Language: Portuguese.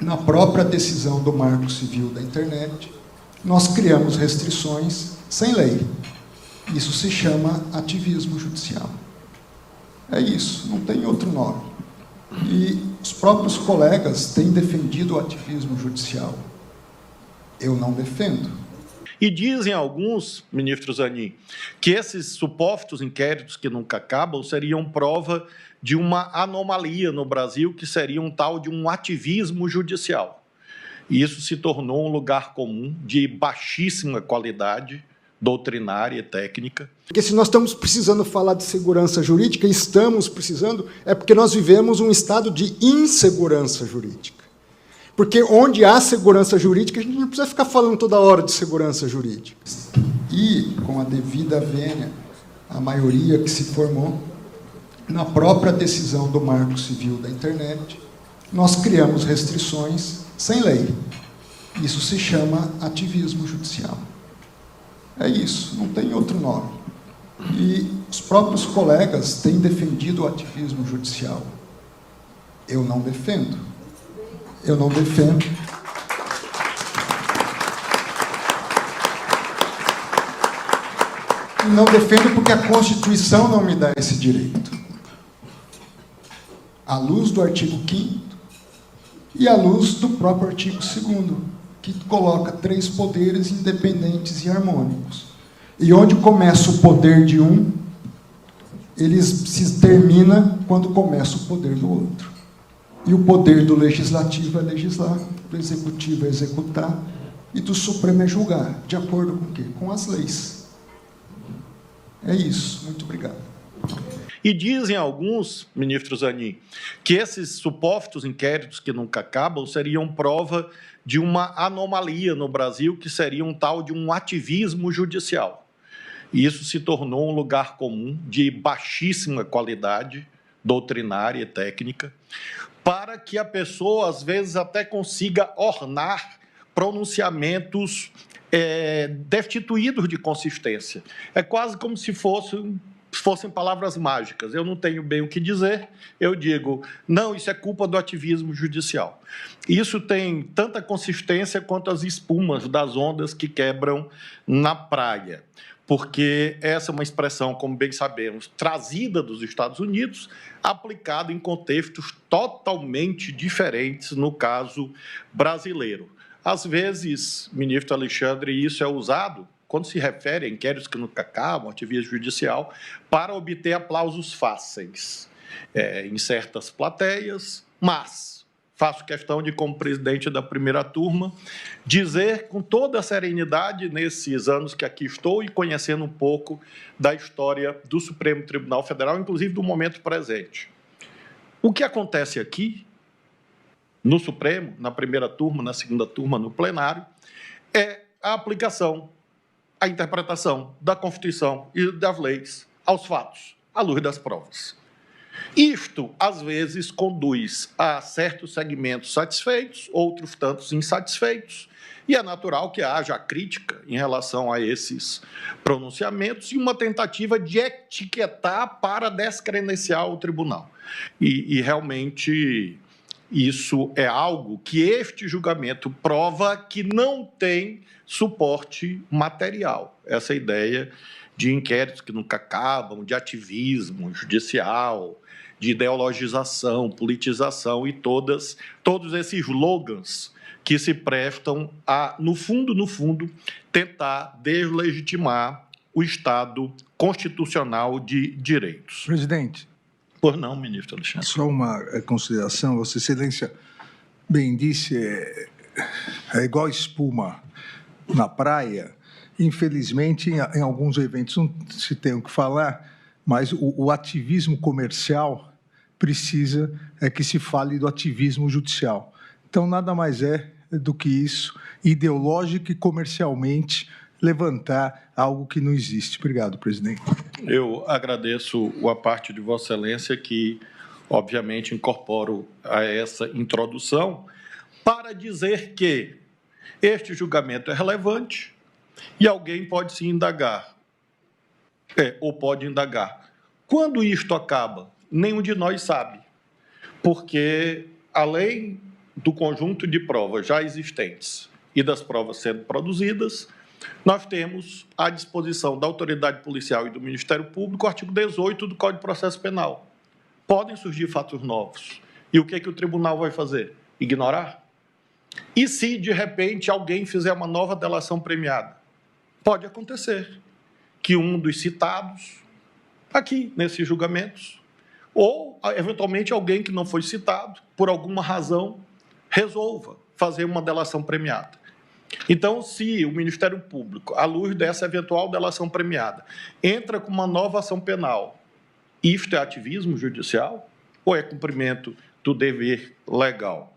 na própria decisão do Marco Civil da Internet, nós criamos restrições sem lei. Isso se chama ativismo judicial. É isso, não tem outro nome. E os próprios colegas têm defendido o ativismo judicial. Eu não defendo. E dizem alguns, ministro Zanin, que esses supostos inquéritos que nunca acabam seriam prova de uma anomalia no Brasil, que seria um tal de um ativismo judicial. E isso se tornou um lugar comum de baixíssima qualidade doutrinária e técnica. Porque se nós estamos precisando falar de segurança jurídica, estamos precisando, é porque nós vivemos um estado de insegurança jurídica. Porque onde há segurança jurídica, a gente não precisa ficar falando toda hora de segurança jurídica. E, com a devida vênia, a maioria que se formou, na própria decisão do Marco Civil da Internet, nós criamos restrições sem lei. Isso se chama ativismo judicial. É isso, não tem outro nome. E os próprios colegas têm defendido o ativismo judicial. Eu não defendo. Eu não defendo. E não defendo porque a Constituição não me dá esse direito. À luz do artigo 5º e à luz do próprio artigo 2º, que coloca 3 poderes independentes e harmônicos. E onde começa o poder de um, ele se termina quando começa o poder do outro. E o poder do legislativo é legislar, do executivo é executar, e do Supremo é julgar. De acordo com o quê? Com as leis. É isso. Muito obrigado. E dizem alguns, ministro Zanin, que esses supostos inquéritos que nunca acabam seriam prova de uma anomalia no Brasil, que seria um tal de um ativismo judicial. E isso se tornou um lugar comum de baixíssima qualidade doutrinária e técnica, para que a pessoa, às vezes, até consiga ornar pronunciamentos destituídos de consistência. É quase como se fossem palavras mágicas. Eu não tenho bem o que dizer, eu digo, não, isso é culpa do ativismo judicial. Isso tem tanta consistência quanto as espumas das ondas que quebram na praia, porque essa é uma expressão, como bem sabemos, trazida dos Estados Unidos, aplicada em contextos totalmente diferentes no caso brasileiro. Às vezes, ministro Alexandre, isso é usado quando se refere a inquéritos que nunca acabam, ativismo judicial, para obter aplausos fáceis em certas plateias, mas faço questão de, como presidente da primeira turma, dizer com toda a serenidade, nesses anos que aqui estou e conhecendo um pouco da história do Supremo Tribunal Federal, inclusive do momento presente. O que acontece aqui, no Supremo, na primeira turma, na segunda turma, no plenário, é a aplicação, a interpretação da Constituição e das leis aos fatos, à luz das provas. Isto, às vezes, conduz a certos segmentos satisfeitos, outros tantos insatisfeitos, e é natural que haja crítica em relação a esses pronunciamentos e uma tentativa de etiquetar para descredenciar o tribunal. E realmente, isso é algo que este julgamento prova que não tem suporte material. Essa ideia de inquéritos que nunca acabam, de ativismo judicial, de ideologização, politização e todos esses slogans que se prestam a, no fundo, tentar deslegitimar o Estado constitucional de direitos. Presidente. Pois não, ministro Alexandre. Só uma consideração. Vossa Excelência bem disse, é igual espuma na praia. Infelizmente, em alguns eventos não se tem o que falar, mas o ativismo comercial precisa que se fale do ativismo judicial. Então, nada mais é do que isso, ideológico e comercialmente, levantar algo que não existe. Obrigado, presidente. Eu agradeço a parte de Vossa Excelência que, obviamente, incorporo a essa introdução para dizer que este julgamento é relevante e alguém pode se indagar, ou pode indagar. Quando isto acaba? Nenhum de nós sabe, porque, além do conjunto de provas já existentes e das provas sendo produzidas, nós temos à disposição da autoridade policial e do Ministério Público o artigo 18 do Código de Processo Penal. Podem surgir fatos novos. E o que o tribunal vai fazer? Ignorar? E se, de repente, alguém fizer uma nova delação premiada? Pode acontecer que um dos citados, aqui, nesses julgamentos, ou, eventualmente, alguém que não foi citado, por alguma razão, resolva fazer uma delação premiada. Então, se o Ministério Público, à luz dessa eventual delação premiada, entra com uma nova ação penal, isto é ativismo judicial ou é cumprimento do dever legal?